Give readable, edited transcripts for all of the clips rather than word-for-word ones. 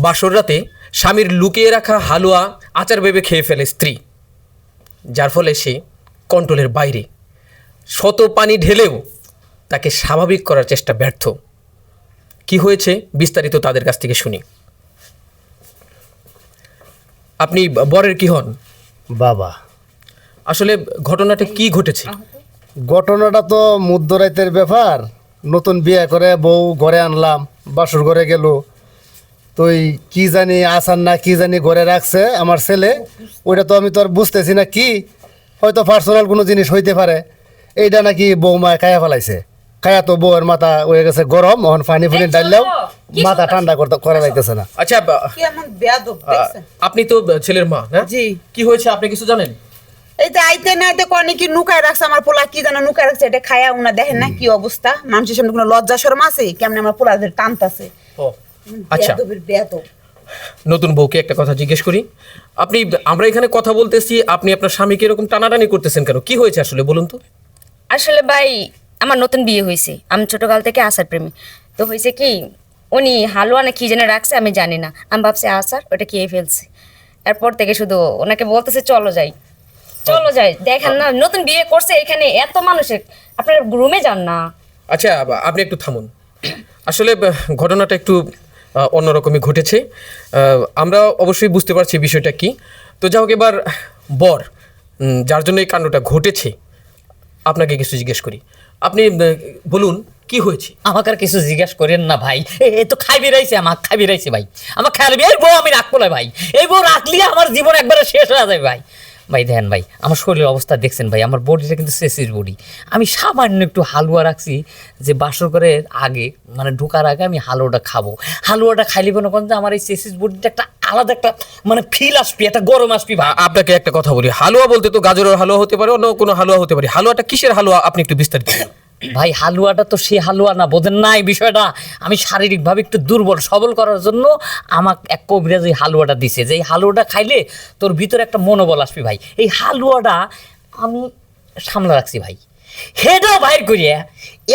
বাসর রাতে স্বামীর লুকিয়ে রাখা হালুয়া আচার ভেবে খেয়ে ফেলে স্ত্রী, যার ফলে সে কন্ট্রোলের বাইরে। শত পানি ঢেলেও তাকে স্বাভাবিক করার চেষ্টা ব্যর্থ। কি হয়েছে বিস্তারিত তাদের কাছ থেকে শুনি। আপনি বরের কি হন? বাবা, আসলে ঘটনাটা কি ঘটেছে? ঘটনাটা তো মধ্যরাতের ব্যাপার। নতুন বিয়ে করে বউ ঘরে আনলাম, বাসর ঘরে গেল, তুই কি জানি আসার না কি জানি ঘরে রাখছে আমার ছেলে, ওইটা তো আমি তো আর বুঝতেছি না কি, হয়তো পার্সোনাল কোনো জিনিস হইতে পারে। এইটা নাকি বৌমায় খায়া ফেলাইছে। খায়া তো বউয়ের মাথা হয়ে গেছে গরম, এখন পানি ফুনি ডাললেও মাথা ঠান্ডা করা যাইতেছে না। আচ্ছা, আপনি তো ছেলের মা, হ্যাঁ? জি। কি হয়েছে আপনি কিছু জানেন? এই যে আইতে না আইতে কনে কি নুকায় রাখছে আমার পোলা, কি জানো নুকায় রাখছে, এটা খায়া উনা দেখেন না কি অবস্থা। মানুষের সামনে কোনো লজ্জা শরম আছে? কেমনে আমার পোলাদের টানতাছে। ও আচ্ছা, নতুন বউকে একটা কথা জিজ্ঞেস করি। আমরা এখানে কথা বলতেছি, আপনি আপনার স্বামীকে এরকম টানাটানি করতেছেন কেন? কি হয়েছে আসলে বলুন তো। আসলে ভাই, আমার নতুন বিয়ে হয়েছে, আমি ছোটকাল থেকে আচার প্রেমী। তো হয়েছে কি, উনি হালুয়া না কি যেন রাখছে আমি জানি না, আমি ভাবছি আচার, ওটা খেয়ে ফেলছে। এরপর থেকে শুধু ওনাকে বলতেছে চলো যাই চলো যাই। দেখেন না, নতুন বিয়ে করছে, এখানে এত মানুষের, আপনার রুমে যান না। আচ্ছা, আপনি একটু থামুন। আসলে ঘটনাটা একটু অন্যরকমই ঘটেছে। আমরা অবশ্যই বুঝতে পারছি বিষয়টা কি। তো যাই হোক, এবার বর যার জন্য এই কাণ্ডটা ঘটেছে, আপনাকে কিছু জিজ্ঞেস করি। আপনি বলুন কি হয়েছে। আমাকে আর কিছু জিজ্ঞেস করেন না ভাই, এ তো খাই বেরাইছে, আমার খাই বেরাইছে ভাই, আমার খেয়াল এই বউ আমি রাখবো না ভাই, এই বউ রাখলে আমার জীবন একবারে শেষ হয়ে যাবে ভাই। ভাই দেখেন ভাই, আমার শরীরের অবস্থা দেখছেন ভাই, আমার বডিটা কিন্তু শেষের বডি। আমি সামান্য একটু হালুয়া রাখছি, যে বাসর করে আগে মানে ঢোকার আগে আমি হালুয়াটা খাবো। হালুয়াটা খাইলে মনে করেন যে আমার এই শেষের বডিটা একটা আলাদা একটা মানে ফিল আসবি, একটা গরম আসবি ভাই। আপনাকে একটা কথা বলি, হালুয়া বলতে তো গাজরের হালুয়া হতে পারে, অন্য কোনো হালুয়া হতে পারে। হালুয়াটা কিসের হালুয়া আপনি একটু বিস্তারিত বলুন। ভাই হালুয়াটা তো সে হালুয়া না, বোঝেন না এই বিষয়টা। আমি শারীরিকভাবে একটু দুর্বল, সবল করার জন্য আমাকে এক কবিরাজ এই হালুয়াটা দিছে, যে এই হালুয়াটা খাইলে তোর ভিতরে একটা মনোবল আসবে ভাই। এই হালুয়াটা আমি সামলা রাখছি ভাই, হেডাও বাইর করিয়া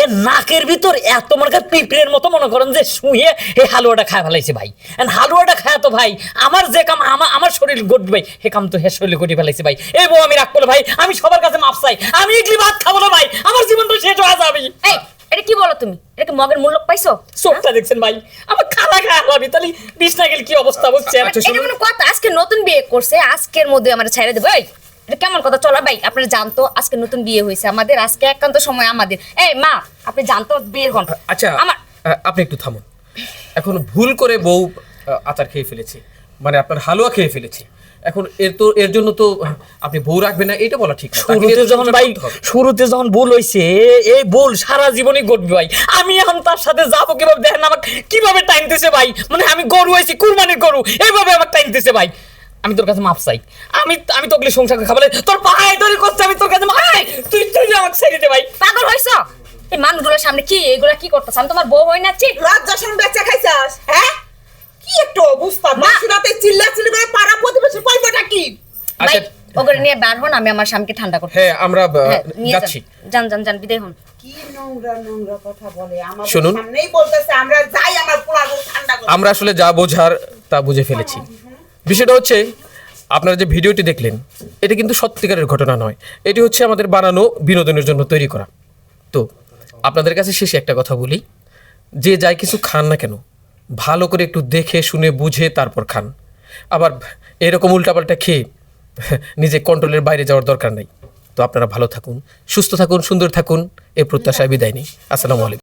এর নাকের ভিতর এত মনে করেন পিঁপড়ের মতো মনে করেন যে শুয়ে এই হালুয়াটা খায় ফেলাইছে ভাই। হালুয়াটা খায় তো ভাই আমার যে কাম আমার শরীর গড়বে ভাই, হে কাম তো হে শরীরে গড়ে ফেলাইছে ভাই। এই বউ আমি রাখবো না ভাই, আমি সবার কাছে মাপ চাই, আমি ইডলি ভাত খাবো না ভাই, আমার জীবনটা শেষ হয়ে যাবে। এই, এটা কি বলো তুমি? এটা কি মগের মূল্য পাইছো? চোখটা দেখছেন ভাই, আমার খালা খায় হলাবি, তাহলে বিছনা গেলে কি অবস্থা বুঝছেন? এটা কোনো কথা? আজকে নতুন বিয়ে করছে, আজকের মধ্যে আমার ছেড়ে দেবে? এটা কেমন কথা? চলো ভাই, আপনারা জানতো আজকে নতুন বিয়ে হয়েছে আমাদের, আজকে একান্ত সময় আমাদের। এই মা, আপনি জানতো বিয়ের ঘন্টা। আচ্ছা, আমার আপনি একটু থামুন। এখন ভুল করে বউ আচার খেয়ে ফেলেছে, মানে আপনার হালুয়া খেয়ে ফেলেছে। এখন এর জন্য তো আপনি বউ রাখবেন না, এটা বলা ঠিক না। শুরুতে যখন ভুল হয়েছে, এই ভুল সারা জীবনই ঘটবে ভাই। আমি এখন তার সাথে যাবো কিভাবে? দেখেন আমাকে কিভাবে টাইমতেছে ভাই, মানে আমি গরু হয়েছি, কুরবানির গরু, এইভাবে আমার টাইমতেছে ভাই। আমি তোর কাছে মাপ চাই, আমি তোকে সংসার খাবলে তোর পায়ে ধরে করছে, আমি তোর কাছে তুই আমাকে ছেড়ে দে ভাই। পাগল হইছো? এই মানুষগুলোর সামনে কি এগুলা কি করতেছ? আমি তোমার বউ হই না? ঠিক লজ্জা শরম বেচা খাইছাস? হ্যাঁ, কি একটা অবস্থা! মাসুরাতে চিল্লাচিল্লি করে পাড়া প্রতিবেশী কইবাটা কি? ভাই, আচ্ছা, ওগুলো নিয়ে বার হন, আমি আমার স্বামীকে ঠান্ডা করতে। হ্যাঁ, আমরা নিয়ে যাচ্ছি। যান বিদায় হন। কি নোংরা নোংরা কথা বলে আমার শুনুন। সামনেই বলতেছে আমরা যাই, আমার পোলাকে ঠান্ডা করতে। আমরা আসলে যা বোঝার তা বুঝে ফেলেছি। বিষয়টা হচ্ছে, আপনারা যে ভিডিওটি দেখলেন, এটা কিন্তু সত্যিকারের ঘটনা নয়, এটি হচ্ছে আমাদের বানানো বিনোদনের জন্য তৈরি করা। তো আপনাদের কাছে শেষে একটা কথা বলি, যে যাই কিছু খান না কেন, ভালো করে একটু দেখে শুনে বুঝে তারপর খান। আবার এরকম উল্টাপাল্টা খেয়ে নিজে কন্ট্রোলের বাইরে যাওয়ার দরকার নেই। তো আপনারা ভালো থাকুন, সুস্থ থাকুন, সুন্দর থাকুন, এই প্রত্যাশায় বিদায় নিই। আসসালামু আলাইকুম।